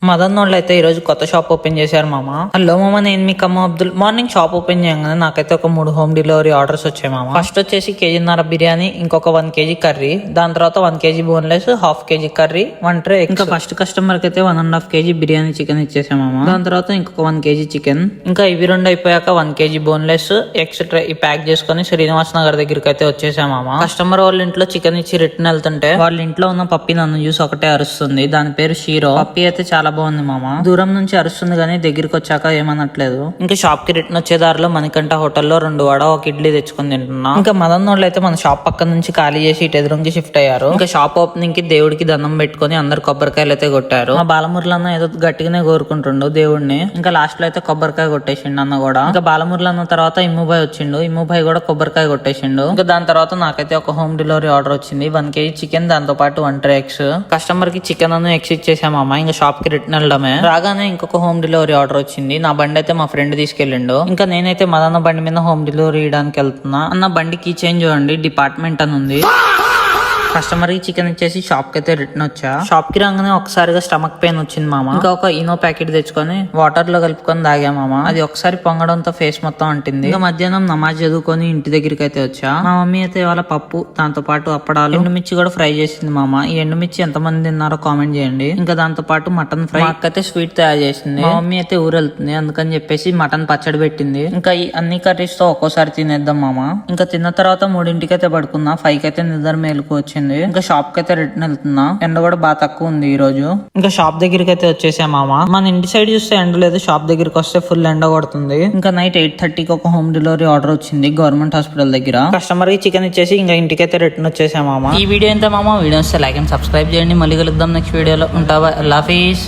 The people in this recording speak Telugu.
మదన్ వాళ్ళు అయితే ఈ రోజు కొత్త షాప్ ఓపెన్ చేశారు మామ. హలో మామ, నేను మీ కమ్మ అబ్దుల్. మార్నింగ్ షాప్ ఓపెన్ చేయగానే నాకైతే ఒక 3 హోమ్ డెలివరీ ఆర్డర్స్ వచ్చాయి మామ. ఫస్ట్ వచ్చేసి 1.5 kg బిర్యానీ, ఇంకొక 1 kg కర్రీ, దాని తర్వాత 1 kg boneless, 1/2 kg curry, 1 tray. ఇంకా ఫస్ట్ కస్టమర్ కి అయితే 1.5 kg బిర్యానీ చికెన్ ఇచ్చేసాం మామ. దాని తర్వాత ఇంకొక 1 kg చికెన్, ఇంకా ఇవి 2 అయిపోయాక 1 kg బోన్లెస్ ఎక్స్ట్రా ఈ ప్యాక్ చేసుకుని శ్రీనివాస్ నగర్ దగ్గరికి అయితే వచ్చేసాం మామ. కస్టమర్ వాళ్ళ ఇంట్లో చికెన్ ఇచ్చి రిటర్న్ వెళ్తుంటే వాళ్ళ ఇంట్లో ఉన్న పప్పి నన్ను చూసి ఒకటే అరుస్తుంది. దాని పేరు షీరో. పప్పి అయితే చాలా బాగుంది మామ. దూరం నుంచి అరుస్తుంది కానీ దగ్గరికి వచ్చాక ఏమనట్లేదు. ఇంకా షాప్ కి రిటర్న్ వచ్చే దారిలో మణికంఠ హోటల్లో 2 వడ 1 ఇడ్లీ తెచ్చుకుని తింటున్నా. ఇంకా మదన్ వాళ్ళు అయితే మన షాప్ పక్క నుంచి ఖాళీ చేసి ఇటు ఎదురుంగి షిఫ్ట్ అయ్యారు. ఇంకా షాప్ ఓపెనింగ్ కి దేవుడికి దండం పెట్టుకుని అందరు కొబ్బరికాయలు అయితే కొట్టారు. మా బాలమురళన్న ఏదో గట్టిగానే కోరుకుంటుండు దేవుడిని. ఇంకా లాస్ట్ లో అయితే కొబ్బరికాయ కొట్టేసిండు అన్న కూడా. ఇంకా బాలమురళన్న తర్వాత ఇమ్ముబాయ్ వచ్చిండు. ఇమ్ముబాయ్ కూడా కొబ్బరికాయ కొట్టేసిండు. ఇంకా దాని తర్వాత నాకైతే ఒక హోమ్ డెలివరీ ఆర్డర్ వచ్చింది. 1 kg చికెన్, దాంతో పాటు 1 ట్రే ఎగ్స్. కస్టమర్ కి చికెన్ అను ఎగ్స్ ఇచ్చేసామమ్మ. ఇంకా షాప్ కి రిటర్న్ వెళ్ళడమే. రాగానే ఇంకొక హోమ్ డెలివరీ ఆర్డర్ వచ్చింది. నా బండి అయితే మా ఫ్రెండ్ తీసుకెళ్ళిండు. ఇంకా నేనైతే మదన్న బండి మీద హోమ్ డెలివరీ ఇవ్వడానికి వెళ్తున్నా. అన్న బండి కీ చేంజ్ చూడండి, డిపార్ట్మెంట్ అని ఉంది. కస్టమర్ కి చికెన్ ఇచ్చేసి షాప్ కి అయితే రిటర్న్ వచ్చా. షాప్ కి రాగానే ఒకసారిగా స్టమక్ పెయిన్ వచ్చింది మామ. ఇంకా ఒక ఇనో ప్యాకెట్ తెచ్చుకొని వాటర్ లో కలుపుకొని తాగా మామ. అది ఒకసారి పొంగడంతో ఫేస్ మొత్తం అంటింది. ఇంకా మధ్యాహ్నం నమాజ్ చదువుకొని ఇంటి దగ్గరికి అయితే వచ్చా. మా మమ్మీ అయితే ఇవాళ పప్పు, దాంతో పాటు అప్పడాలు, ఎండుమిర్చి కూడా ఫ్రై చేసింది మామ. ఈ ఎండుమిర్చి ఎంత మంది తిన్నారో కామెంట్ చేయండి. ఇంకా దాంతో పాటు మటన్ ఫ్రై, మా అక్క అయితే స్వీట్ తయారు చేసింది. మా మమ్మీ అయితే ఊరెళ్తుంది, అందుకని చెప్పేసి మటన్ పచ్చడి పెట్టింది. ఇంకా ఈ అన్ని కర్రీస్ తో ఒక్కోసారి తినేద్దాం మామ. ఇంకా తిన్న తర్వాత 3 అయితే పడుకున్నా. 5 అయితే నిద్ర మేలుకు వచ్చింది. ఇంకా షాప్ కి అయితే రిటర్న్ వెళ్తున్నా. ఎండ కూడా బాగా తక్కువ ఉంది ఈ రోజు. ఇంకా షాప్ దగ్గరికి అయితే వచ్చేసా మామ. మన ఇంటి సైడ్ చూస్తే ఎండ లేదు, షాప్ దగ్గరికి వస్తే ఫుల్ ఎండ కొడుతుంది. ఇంకా నైట్ 8:30కి ఒక హోమ్ డెలివరీ ఆర్డర్ వచ్చింది గవర్నమెంట్ హాస్పిటల్ దగ్గర. కస్టమర్ కి చికెన్ ఇచ్చేసి ఇంకా ఇంటికి అయితే రిటర్న్ వచ్చేసా మామ. ఈ వీడియో ఎంత మామ? వీడియో వస్తే లైక్ అండ్ సబ్స్క్రైబ్ చేయండి. మళ్ళీ కలుద్దాం నెక్స్ట్ వీడియోలో. ఉంటావా? అల్లాహ్ హఫీజ్.